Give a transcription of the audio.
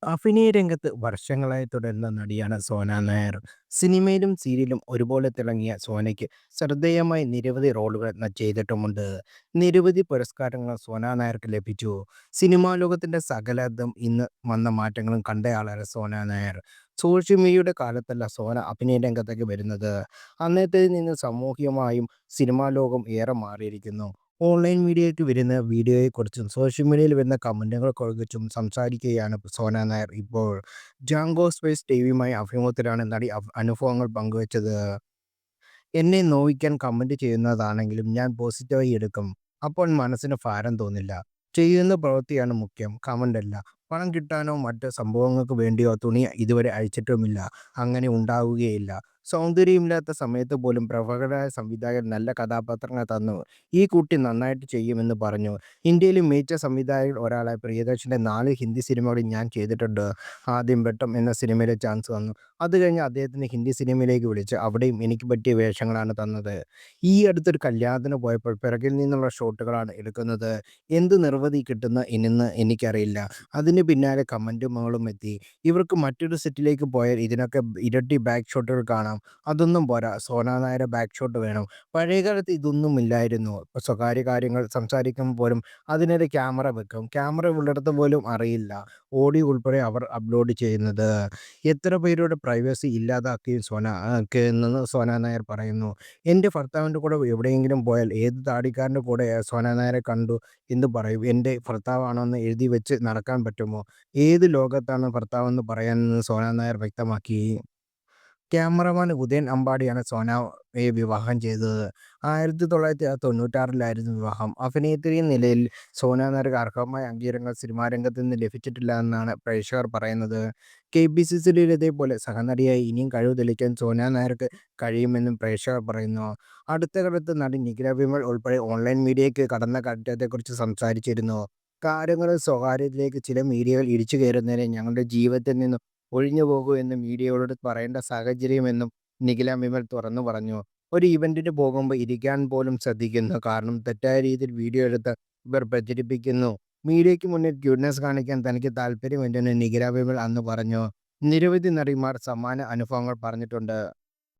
അഭിനയ രംഗത്ത് വർഷങ്ങളായി തുടരുന്ന നടിയാണ് സോന നായർ. സിനിമയിലും സീരിയലും ഒരുപോലെ തിളങ്ങിയ സോനയ്ക്ക് ശ്രദ്ധേയമായി നിരവധി റോളുകൾ ചെയ്തിട്ടുമുണ്ട്. നിരവധി പുരസ്കാരങ്ങൾ സോന നായർക്ക് ലഭിച്ചു. സിനിമാ ലോകത്തിന്റെ സകലതും ഇന്ന് വന്ന മാറ്റങ്ങളും കണ്ടയാളാണ് സോന നായർ. സോഷ്യൽ മീഡിയയുടെ കാലത്തല്ല സോന അഭിനയ രംഗത്തേക്ക് വരുന്നത്. അന്നത്തേതിൽ നിന്ന് സാമൂഹികമായും സിനിമാ ലോകം ഏറെ മാറിയിരിക്കുന്നു. ഓൺലൈൻ മീഡിയയ്ക്ക് വരുന്ന വീഡിയോയെക്കുറിച്ചും സോഷ്യൽ മീഡിയയിൽ വരുന്ന കമന്റുകളെക്കുറിച്ചും സംസാരിക്കുകയാണ് സോന നായർ ഇപ്പോൾ. ജാങ്കോ സ്പേസ് ടിവിയുമായി അഭിമുഖത്തിലാണ് നടി അനുഭവങ്ങൾ പങ്കുവച്ചത്. എന്നെ നോവിക്കാൻ കമന്റ് ചെയ്യുന്നതാണെങ്കിലും ഞാൻ പോസിറ്റീവായി എടുക്കും. അപ്പോൾ മനസ്സിന് ഭാരം തോന്നില്ല. ചെയ്യുന്ന പ്രവൃത്തിയാണ് മുഖ്യം, കമന്റല്ല. പണം കിട്ടാനോ മറ്റ് സംഭവങ്ങൾക്ക് വേണ്ടിയോ തുണി ഇതുവരെ അഴിച്ചിട്ടുമില്ല. അങ്ങനെ ഉണ്ടാവുകയില്ല. സൗന്ദര്യമില്ലാത്ത സമയത്ത് പോലും പ്രമുഖരായ സംവിധായകർ നല്ല കഥാപാത്രങ്ങൾ തന്നു. ഈ കുട്ടി നന്നായിട്ട് ചെയ്യുമെന്ന് പറഞ്ഞു. ഇന്ത്യയിലെ മികച്ച സംവിധായകരിൽ ഒരാളായ പ്രിയദർശന്റെ 4 ഹിന്ദി സിനിമകളിൽ ഞാൻ ചെയ്തിട്ടുണ്ട്. ആദ്യം വെട്ടം എന്ന സിനിമയിലെ ചാൻസ് വന്നു. അത് കഴിഞ്ഞ് അദ്ദേഹത്തിന് ഹിന്ദി സിനിമയിലേക്ക് വിളിച്ച് അവിടെയും എനിക്ക് പറ്റിയ വേഷങ്ങളാണ് തന്നത്. ഈ അടുത്തൊരു കല്യാണത്തിന് പോയപ്പോൾ പിറകിൽ നിന്നുള്ള ഷോട്ടുകളാണ് എടുക്കുന്നത്. എന്ത് നിർവൃതി കിട്ടുന്ന ഇനിന്ന് എനിക്കറിയില്ല. അതിന് പിന്നാലെ കമന്റുകളും എത്തി. ഇവർക്ക് മറ്റൊരു സെറ്റിലേക്ക് പോയാൽ ഇതിനൊക്കെ ഇരട്ടി ബാക്ക് ഷോട്ടുകൾ കാണാം. അതൊന്നും പോരാ, സോന നായരുടെ ബാക്ക് ഷോട്ട് വേണം. പഴയകാലത്ത് ഇതൊന്നുമില്ലായിരുന്നു. സ്വകാര്യ കാര്യങ്ങൾ സംസാരിക്കുമ്പോൾ പോലും അതിനിടെ ക്യാമറ വെക്കും. ക്യാമറ ഉള്ളിടത്ത് പോലും അറിയില്ല ഓഡിയോ ഉൾപ്പെടെ അവർ അപ്ലോഡ് ചെയ്യുന്നത്. എത്ര പേരുടെ പ്രൈവസി ഇല്ലാതാക്കിയും എന്ന് സോന നായർ പറയുന്നു. എൻ്റെ ഭർത്താവിൻ്റെ കൂടെ എവിടെയെങ്കിലും പോയാൽ ഏത് താടിക്കാരൻ്റെ കൂടെ സോന നായരെ കണ്ടു എന്ന് പറയും. എൻ്റെ ഭർത്താവാണെന്ന് എഴുതി വെച്ച് നടക്കാൻ പറ്റുമോ? ഏത് ലോകത്താണ് ഭർത്താവെന്ന് പറയാനെന്ന് സോന നായർ വ്യക്തമാക്കി. ക്യാമറമാൻ ഉദയൻ അമ്പാടിയാണ് സോനയെ വിവാഹം ചെയ്തത്. 1996-ലായിരുന്നു വിവാഹം. അഭിനേത്രി എന്ന നിലയിൽ സോന നായർക്ക് അർഹമായ അംഗീകാരങ്ങൾ സിനിമാരംഗത്ത് നിന്ന് ലഭിച്ചിട്ടില്ല എന്നാണ് പ്രേക്ഷകർ പറയുന്നത്. കെപിസിസി-യിലേതുപോലെ സഹനടിയായി ഇനിയും കഴിവ് തെളിയിക്കാൻ സോന നായർക്ക് കഴിയുമെന്നും പ്രേക്ഷകർ പറയുന്നു. അടുത്ത കാലത്ത് നടി നിഖില വിമൽ ഉൾപ്പെടെ ഓൺലൈൻ മീഡിയയ്ക്ക് കടന്ന കയറ്റത്തെക്കുറിച്ച് സംസാരിച്ചിരുന്നു. താരങ്ങളുടെ സ്വകാര്യതയിലേക്ക് ചില മീഡിയകൾ ഇടിച്ചു കയറുന്നതിന് ഞങ്ങളുടെ ജീവിതത്തിൽ നിന്ന് ഒഴിഞ്ഞു പോകൂ എന്ന് മീഡിയയോട് പറയേണ്ട സാഹചര്യമെന്നും നിഖില വിമൽ തുറന്നു പറഞ്ഞു. ഒരു ഇവന്റിന് പോകുമ്പോൾ ഇരിക്കാൻ പോലും ശ്രദ്ധിക്കുന്നു. കാരണം തെറ്റായ രീതിയിൽ വീഡിയോ എടുത്ത് ഇവർ പ്രചരിപ്പിക്കുന്നു. മീഡിയയ്ക്ക് മുന്നിൽ ക്യൂട്ട്നെസ് കാണിക്കാൻ തനിക്ക് താല്പര്യമില്ലെന്ന് നിഖില വിമൽ അന്ന് പറഞ്ഞു. നിരവധി നടിമാർ സമാന അനുഭവങ്ങൾ പറഞ്ഞിട്ടുണ്ട്.